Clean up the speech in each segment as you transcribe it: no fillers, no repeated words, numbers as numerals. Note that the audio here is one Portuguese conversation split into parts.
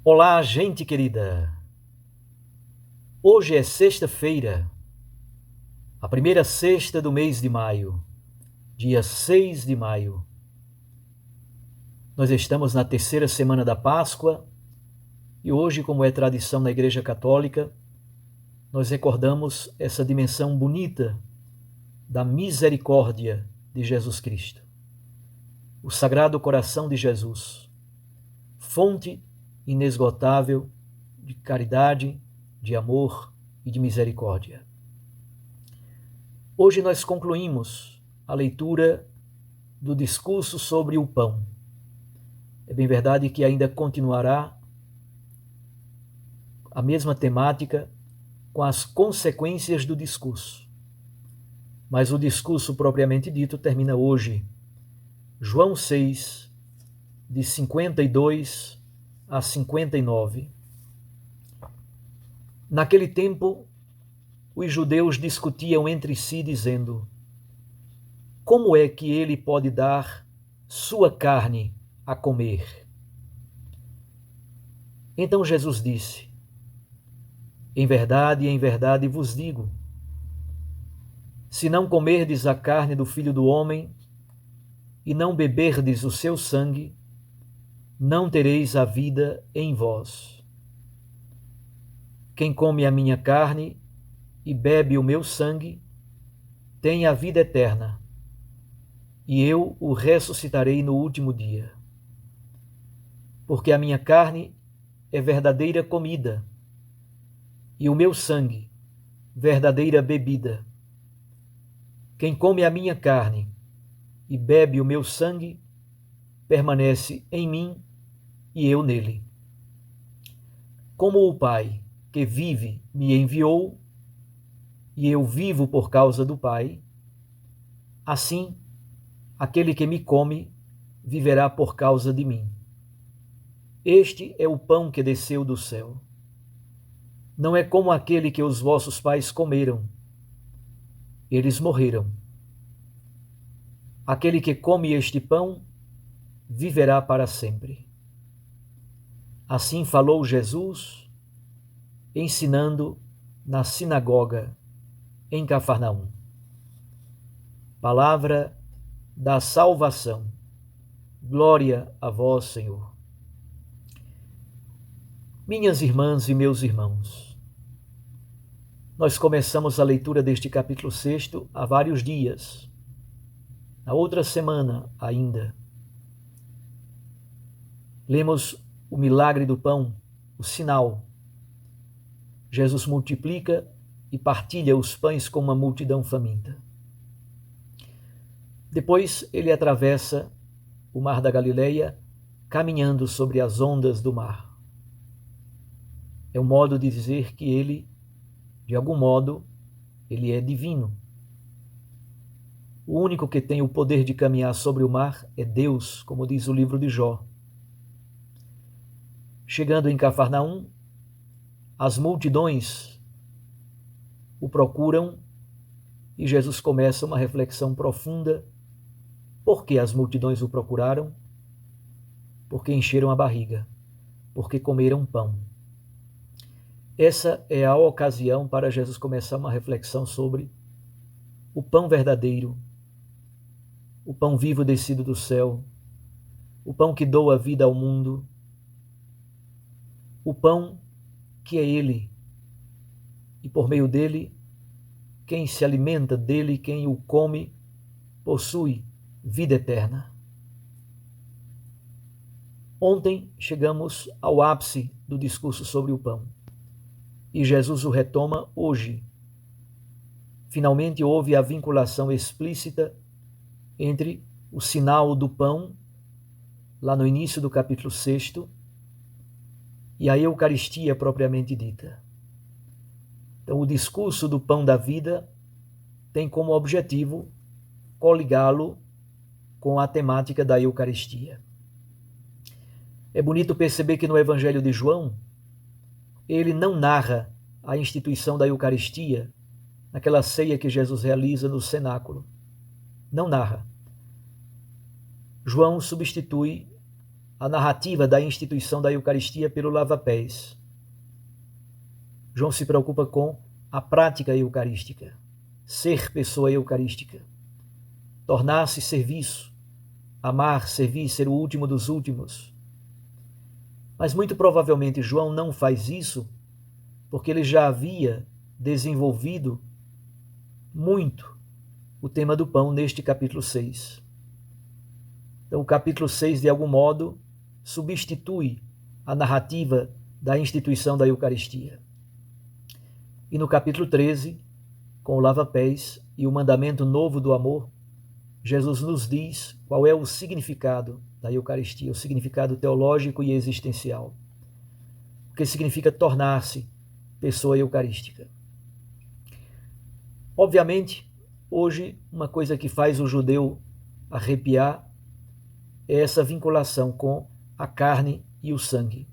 Olá, gente querida! Hoje é sexta-feira, a primeira sexta do mês de maio, dia 6 de maio. Nós estamos na terceira semana da Páscoa e hoje, como é tradição na Igreja Católica, nós recordamos essa dimensão bonita da misericórdia de Jesus Cristo. O Sagrado Coração de Jesus, fonte inesgotável de caridade, de amor e de misericórdia. Hoje nós concluímos a leitura do discurso sobre o pão. É bem verdade que ainda continuará a mesma temática com as consequências do discurso. Mas o discurso propriamente dito termina hoje. João 6, de 52 a 59. Naquele tempo, os judeus discutiam entre si, dizendo: como é que ele pode dar sua carne a comer? Então Jesus disse: em verdade vos digo, se não comerdes a carne do Filho do Homem e não beberdes o seu sangue, não tereis a vida em vós. Quem come a minha carne e bebe o meu sangue, tem a vida eterna, e eu o ressuscitarei no último dia. Porque a minha carne é verdadeira comida, e o meu sangue, verdadeira bebida. Quem come a minha carne e bebe o meu sangue, permanece em mim e eu nele. Como o Pai que vive me enviou, e eu vivo por causa do Pai, assim aquele que me come viverá por causa de mim. Este é o pão que desceu do céu. Não é como aquele que os vossos pais comeram. Eles morreram. Aquele que come este pão viverá para sempre. Assim falou Jesus, ensinando na sinagoga em Cafarnaum. Palavra da salvação. Glória a vós, Senhor. Minhas irmãs e meus irmãos, nós começamos a leitura deste capítulo 6 há vários dias. Na outra semana ainda, lemos o milagre do pão, o sinal. Jesus multiplica e partilha os pães com uma multidão faminta. Depois ele atravessa o mar da Galileia, caminhando sobre as ondas do mar. É um modo de dizer que ele, de algum modo, ele é divino. O único que tem o poder de caminhar sobre o mar é Deus, como diz o livro de Jó. Chegando em Cafarnaum, as multidões o procuram e Jesus começa uma reflexão profunda. Por que as multidões o procuraram? Porque encheram a barriga, porque comeram pão. Essa é a ocasião para Jesus começar uma reflexão sobre o pão verdadeiro, o pão vivo descido do céu, o pão que doa vida ao mundo, o pão que é Ele, e por meio dele, quem se alimenta dele, quem o come, possui vida eterna. Ontem chegamos ao ápice do discurso sobre o pão, e Jesus o retoma hoje. Finalmente houve a vinculação explícita entre o sinal do pão, lá no início do capítulo 6, e a Eucaristia propriamente dita. Então, o discurso do pão da vida tem como objetivo coligá-lo com a temática da Eucaristia. É bonito perceber que no Evangelho de João, ele não narra a instituição da Eucaristia, naquela ceia que Jesus realiza no cenáculo. Não narra. João substitui a narrativa da instituição da Eucaristia pelo lava-pés. João se preocupa com a prática eucarística, ser pessoa eucarística, tornar-se serviço, amar, servir, ser o último dos últimos. Mas muito provavelmente João não faz isso porque ele já havia desenvolvido muito o tema do pão neste capítulo 6. Então, o capítulo 6, de algum modo, substitui a narrativa da instituição da Eucaristia. E no capítulo 13, com o lava-pés e o mandamento novo do amor, Jesus nos diz qual é o significado da Eucaristia, o significado teológico e existencial. O que significa tornar-se pessoa eucarística. Obviamente, hoje, uma coisa que faz o judeu arrepiar é essa vinculação com a carne e o sangue.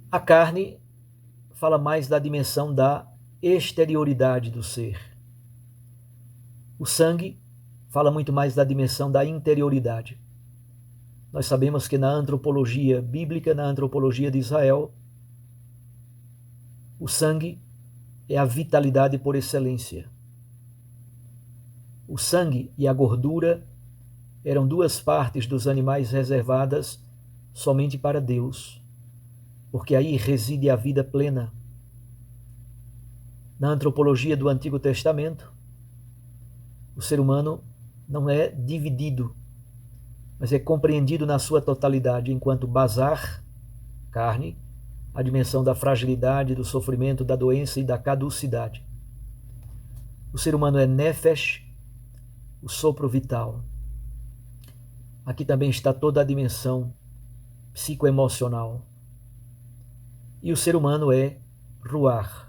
A carne fala mais da dimensão da exterioridade do ser. O sangue fala muito mais da dimensão da interioridade. Nós sabemos que na antropologia bíblica, na antropologia de Israel, o sangue é a vitalidade por excelência. O sangue e a gordura eram duas partes dos animais reservadas somente para Deus, porque aí reside a vida plena. Na antropologia do Antigo Testamento, o ser humano não é dividido, mas é compreendido na sua totalidade, enquanto basar, carne, a dimensão da fragilidade, do sofrimento, da doença e da caducidade. O ser humano é nefesh, o sopro vital. Aqui também está toda a dimensão psicoemocional. E o ser humano é ruach,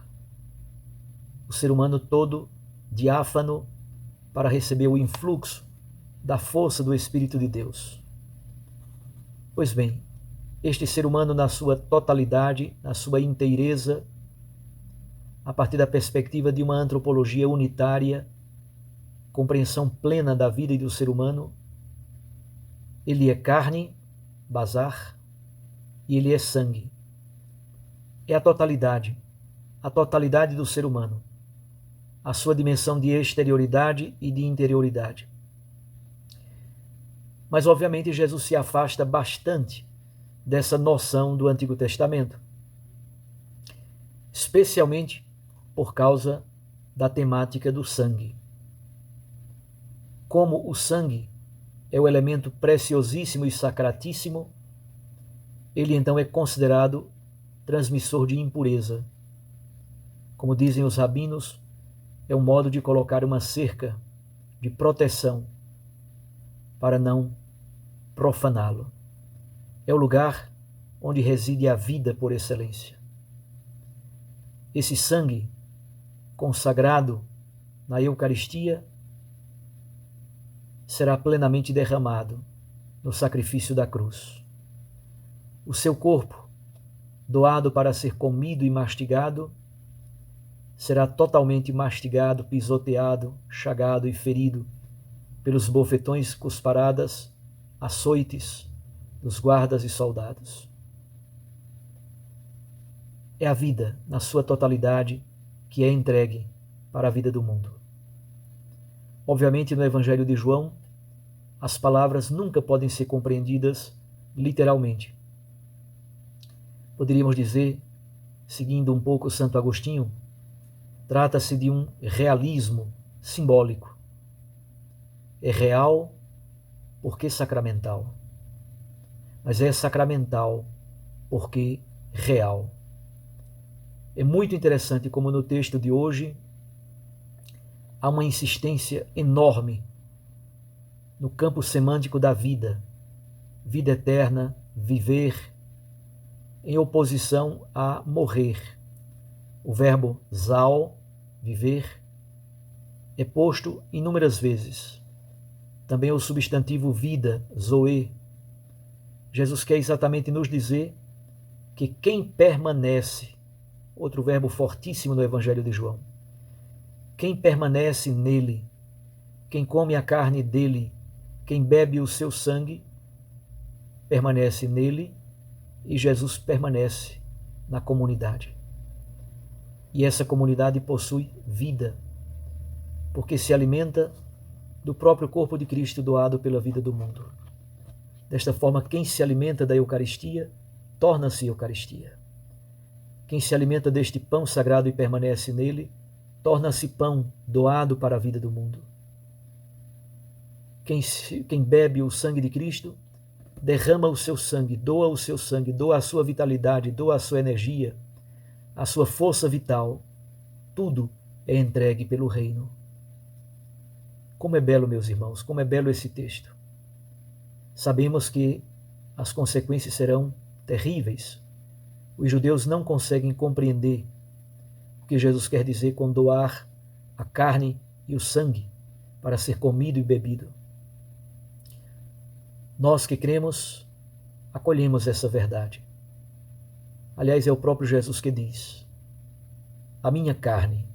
o ser humano todo diáfano para receber o influxo da força do Espírito de Deus. Pois bem, este ser humano na sua totalidade, na sua inteireza, a partir da perspectiva de uma antropologia unitária, compreensão plena da vida e do ser humano, ele é carne, basar, e ele é sangue. É a totalidade do ser humano, a sua dimensão de exterioridade e de interioridade. Mas, obviamente, Jesus se afasta bastante dessa noção do Antigo Testamento, especialmente por causa da temática do sangue. Como o sangue é o elemento preciosíssimo e sacratíssimo, ele então é considerado transmissor de impureza. Como dizem os rabinos, é um modo de colocar uma cerca de proteção para não profaná-lo. É o lugar onde reside a vida por excelência. Esse sangue consagrado na Eucaristia será plenamente derramado no sacrifício da cruz. O seu corpo, doado para ser comido e mastigado, será totalmente mastigado, pisoteado, chagado e ferido pelos bofetões, cusparadas, açoites dos guardas e soldados. É a vida, na sua totalidade, que é entregue para a vida do mundo. Obviamente, no Evangelho de João, as palavras nunca podem ser compreendidas literalmente. Poderíamos dizer, seguindo um pouco Santo Agostinho, trata-se de um realismo simbólico. É real porque sacramental, mas é sacramental porque real. É muito interessante como no texto de hoje há uma insistência enorme no campo semântico da vida, vida eterna, viver, em oposição a morrer. O verbo zal, viver, é posto inúmeras vezes. Também o substantivo vida, zoe. Jesus quer exatamente nos dizer que quem permanece, outro verbo fortíssimo no Evangelho de João, quem permanece nele, quem come a carne dele, quem bebe o seu sangue, permanece nele e Jesus permanece na comunidade. E essa comunidade possui vida, porque se alimenta do próprio corpo de Cristo doado pela vida do mundo. Desta forma, quem se alimenta da Eucaristia, torna-se Eucaristia. Quem se alimenta deste pão sagrado e permanece nele, torna-se pão doado para a vida do mundo. Quem bebe o sangue de Cristo, derrama o seu sangue, doa o seu sangue, doa a sua vitalidade, doa a sua energia, a sua força vital. Tudo é entregue pelo reino. Como é belo, meus irmãos, como é belo esse texto. Sabemos que as consequências serão terríveis. Os judeus não conseguem compreender o que Jesus quer dizer com doar a carne e o sangue para ser comido e bebido. Nós que cremos, acolhemos essa verdade. Aliás, é o próprio Jesus que diz: a minha carne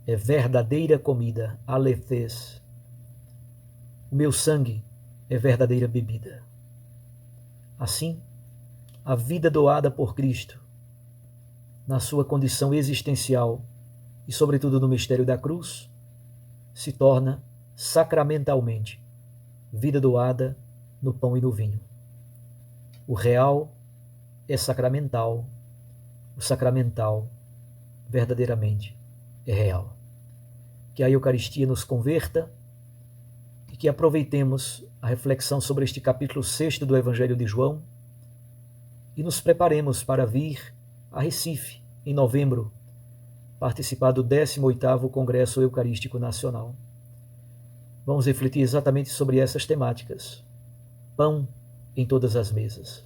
é verdadeira comida, alethês. O meu sangue é verdadeira bebida. Assim, a vida doada por Cristo, na sua condição existencial e sobretudo no mistério da cruz, se torna sacramentalmente vida doada no pão e no vinho. O real é sacramental, o sacramental verdadeiramente é real. Que a Eucaristia nos converta e que aproveitemos a reflexão sobre este capítulo 6 do Evangelho de João e nos preparemos para vir a Recife, em novembro, participar do 18º Congresso Eucarístico Nacional. Vamos refletir exatamente sobre essas temáticas. Pão em todas as mesas.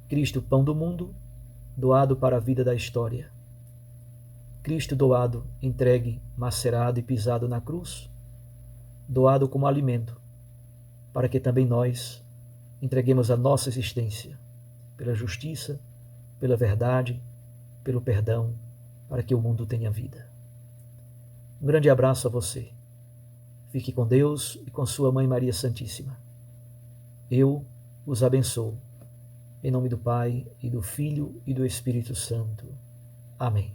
Cristo, pão do mundo, doado para a vida da história. Cristo doado, entregue, macerado e pisado na cruz, doado como alimento, para que também nós entreguemos a nossa existência pela justiça, pela verdade, pelo perdão, para que o mundo tenha vida. Um grande abraço a você. Fique com Deus e com sua Mãe Maria Santíssima. Eu os abençoo. Em nome do Pai, e do Filho, e do Espírito Santo. Amém.